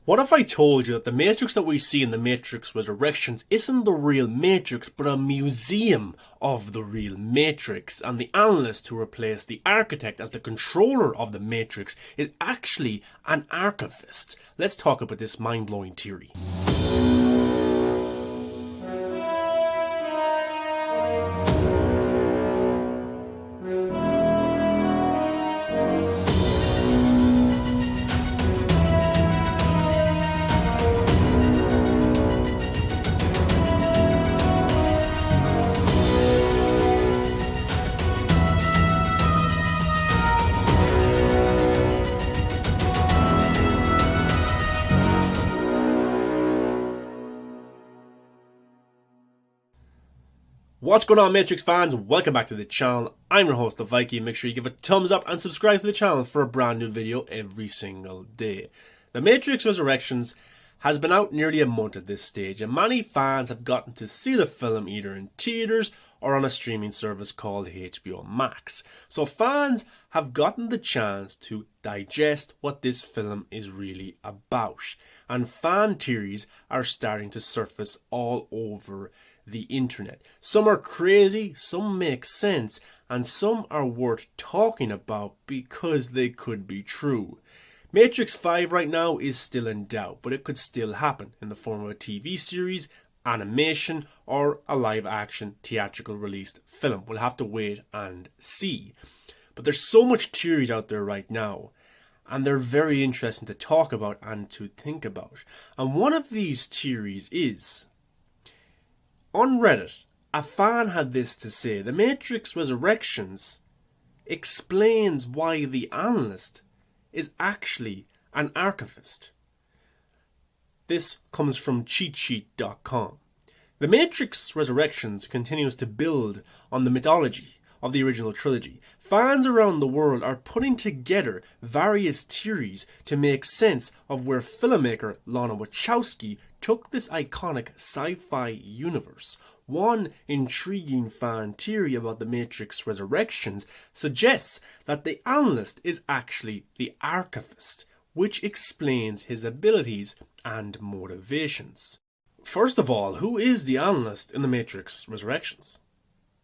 What if I told you that the Matrix that we see in the Matrix Resurrections isn't the real Matrix, but a museum of the real Matrix, and the analyst who replaced the architect as the controller of the Matrix is actually an archivist? Let's talk about this mind-blowing theory. What's going on, Matrix fans? Welcome back to the channel. I'm your host, the Viking. Make sure you give a thumbs up and subscribe to the channel for a brand new video every single day. The Matrix Resurrections has been out nearly a month at this stage, and many fans have gotten to see the film either in theaters or on a streaming service called HBO Max. So fans have gotten the chance to digest what this film is really about, and fan theories are starting to surface all over the internet. Some are crazy, some make sense, and some are worth talking about because they could be true. Matrix 5 right now is still in doubt, but it could still happen in the form of a TV series, animation, or a live action theatrical released film. We'll have to wait and see. But there's so much theories out there right now, and they're very interesting to talk about and to think about. And one of these theories is, on Reddit, a fan had this to say: The Matrix Resurrections explains why the analyst is actually an archivist. This comes from cheatsheet.com. The Matrix Resurrections continues to build on the mythology of the original trilogy. Fans around the world are putting together various theories to make sense of where filmmaker Lana Wachowski took this iconic sci-fi universe. One intriguing fan theory about the Matrix Resurrections suggests that the analyst is actually the archivist, which explains his abilities and motivations. First of all, who is the analyst in the Matrix Resurrections?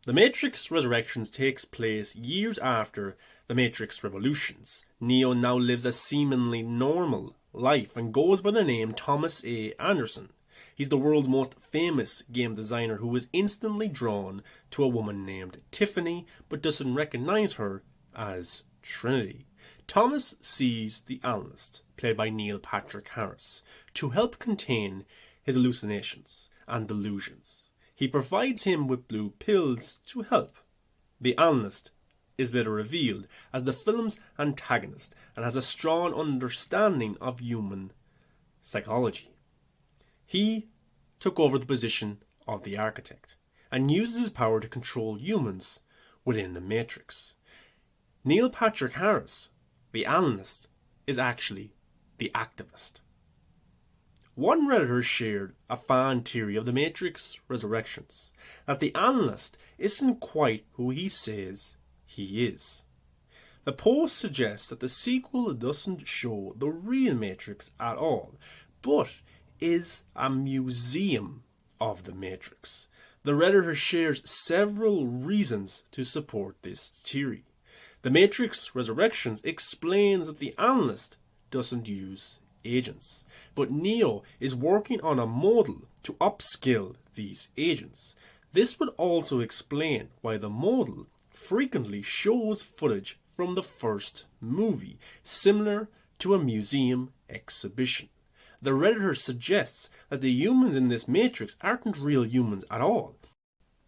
The Matrix Resurrections takes place years after the Matrix Revolutions. Neo now lives a seemingly normal life and goes by the name Thomas A. Anderson. He's the world's most famous game designer who is instantly drawn to a woman named Tiffany, but doesn't recognize her as Trinity. Thomas sees the analyst, played by Neil Patrick Harris, to help contain his hallucinations and delusions. He provides him with blue pills to help. The analyst is later revealed as the film's antagonist and has a strong understanding of human psychology. He took over the position of the architect and uses his power to control humans within the Matrix. Neil Patrick Harris, the analyst, is actually the activist. One Redditor shared a fan theory of the Matrix Resurrections, that the analyst isn't quite who he says he is. The post suggests that the sequel doesn't show the real Matrix at all, but is a museum of the Matrix. The Redditor shares several reasons to support this theory. The Matrix Resurrections explains that the analyst doesn't use agents, but Neo is working on a model to upskill these agents. This would also explain why the model frequently shows footage from the first movie, similar to a museum exhibition. The Redditor suggests that the humans in this Matrix aren't real humans at all,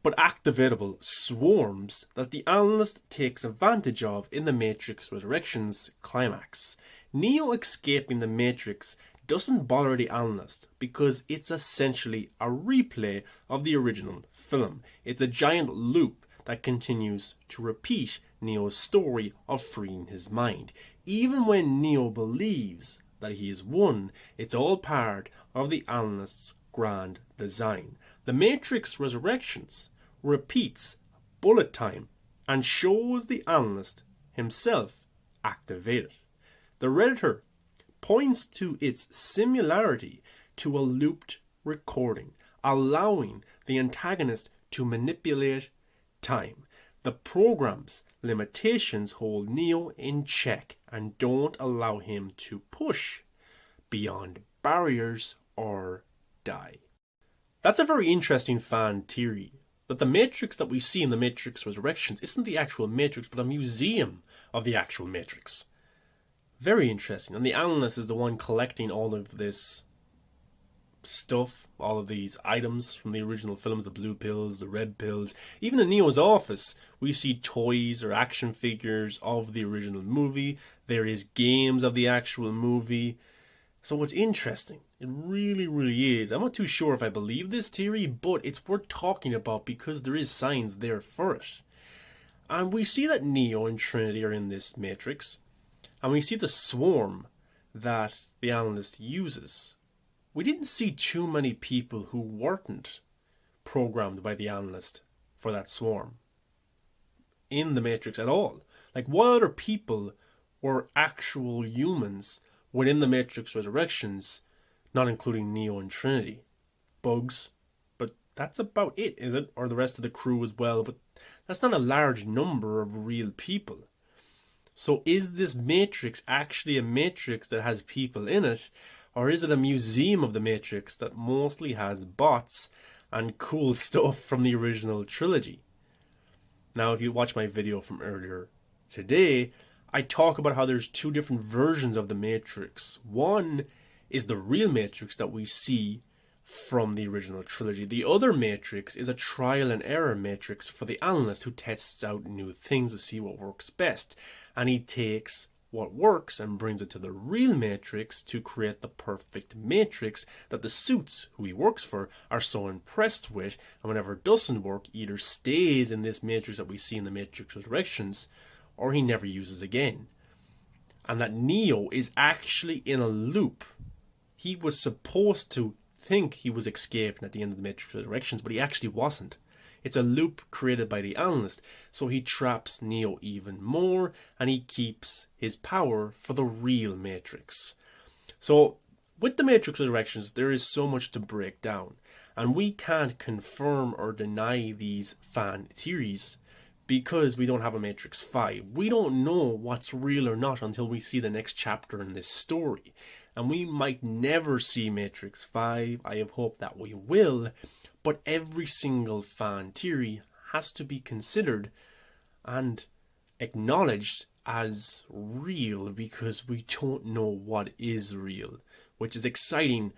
but activatable swarms that the analyst takes advantage of in the Matrix Resurrections climax. Neo escaping the Matrix doesn't bother the analyst because it's essentially a replay of the original film. It's a giant loop that continues to repeat Neo's story of freeing his mind. Even when Neo believes that he is won, it's all part of the analyst's grand design. The Matrix Resurrections repeats bullet time and shows the analyst himself activated. The Redditor points to its similarity to a looped recording, allowing the antagonist to manipulate time. The program's limitations hold Neo in check and don't allow him to push beyond barriers or die. That's a very interesting fan theory, that the Matrix that we see in the Matrix Resurrections isn't the actual Matrix, but a museum of the actual Matrix. Very interesting. And the Analyst is the one collecting all of this stuff, all of these items from the original films, the blue pills, the red pills. Even in Neo's office, we see toys or action figures of the original movie. There is games of the actual movie. So it's interesting. It really, really is. I'm not too sure if I believe this theory, but it's worth talking about because there is signs there for it. And we see that Neo and Trinity are in this Matrix. And we see the swarm that the Analyst uses. We didn't see too many people who weren't programmed by the Analyst for that swarm in the Matrix at all. Like, what other people were actual humans within the Matrix Resurrections, not including Neo and Trinity? Bugs, but that's about it, is it? Or the rest of the crew as well, but that's not a large number of real people. So is this Matrix actually a Matrix that has people in it, or is it a museum of the Matrix that mostly has bots and cool stuff from the original trilogy? Now, if you watch my video from earlier today, I talk about how there's two different versions of the Matrix. One is the real Matrix that we see from the original trilogy. The other Matrix is a trial and error Matrix for the Analyst, who tests out new things to see what works best. And he takes what works and brings it to the real Matrix to create the perfect Matrix that the suits who he works for are so impressed with, and whenever it doesn't work, either stays in this Matrix that we see in the Matrix Resurrections, or he never uses again. And that Neo is actually in a loop. He was supposed to think he was escaping at the end of the Matrix Resurrections, but he actually wasn't. It's a loop created by the Analyst, so he traps Neo even more, and he keeps his power for the real Matrix. So, with the Matrix Resurrections, there is so much to break down, and we can't confirm or deny these fan theories because we don't have a Matrix 5. We don't know what's real or not until we see the next chapter in this story. And we might never see Matrix 5. I have hope that we will. But every single fan theory has to be considered and acknowledged as real because we don't know what is real, which is exciting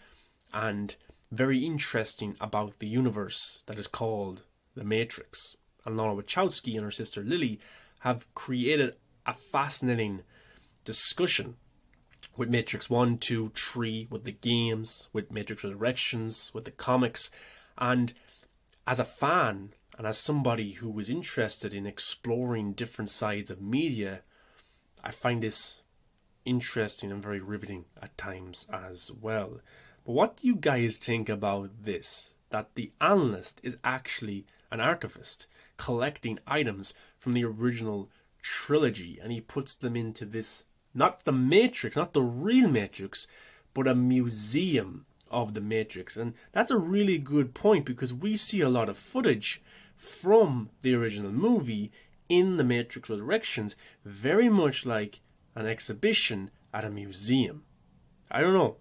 and very interesting about the universe that is called the Matrix. And Lana Wachowski and her sister Lily have created a fascinating discussion with Matrix 1, 2, 3, with the games, with Matrix Resurrections, with the comics. And as a fan and as somebody who was interested in exploring different sides of media, I find this interesting and very riveting at times as well. But what do you guys think about this? That the Analyst is actually an archivist collecting items from the original trilogy, and he puts them into this, not the Matrix, not the real Matrix, but a museum of the Matrix. And that's a really good point because we see a lot of footage from the original movie in the Matrix Resurrections, very much like an exhibition at a museum. I don't know.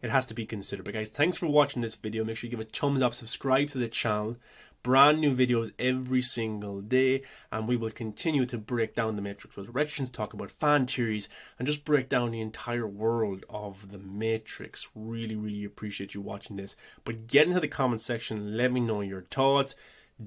It has to be considered. But guys, thanks for watching this video. Make sure you give a thumbs up, subscribe to the channel. Brand new videos every single day, and we will continue to break down the Matrix Resurrections, talk about fan theories, and just break down the entire world of the Matrix. Really, really appreciate you watching this. But get into the comment section, let me know your thoughts.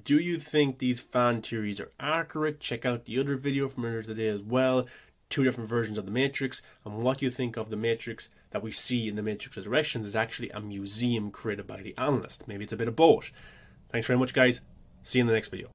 Do you think these fan theories are accurate? Check out the other video from earlier today as well. 2 different versions of the Matrix, and what do you think of the Matrix that we see in the Matrix Resurrections is actually a museum created by the Analyst? Maybe it's a bit of both. Thanks very much, guys. See you in the next video.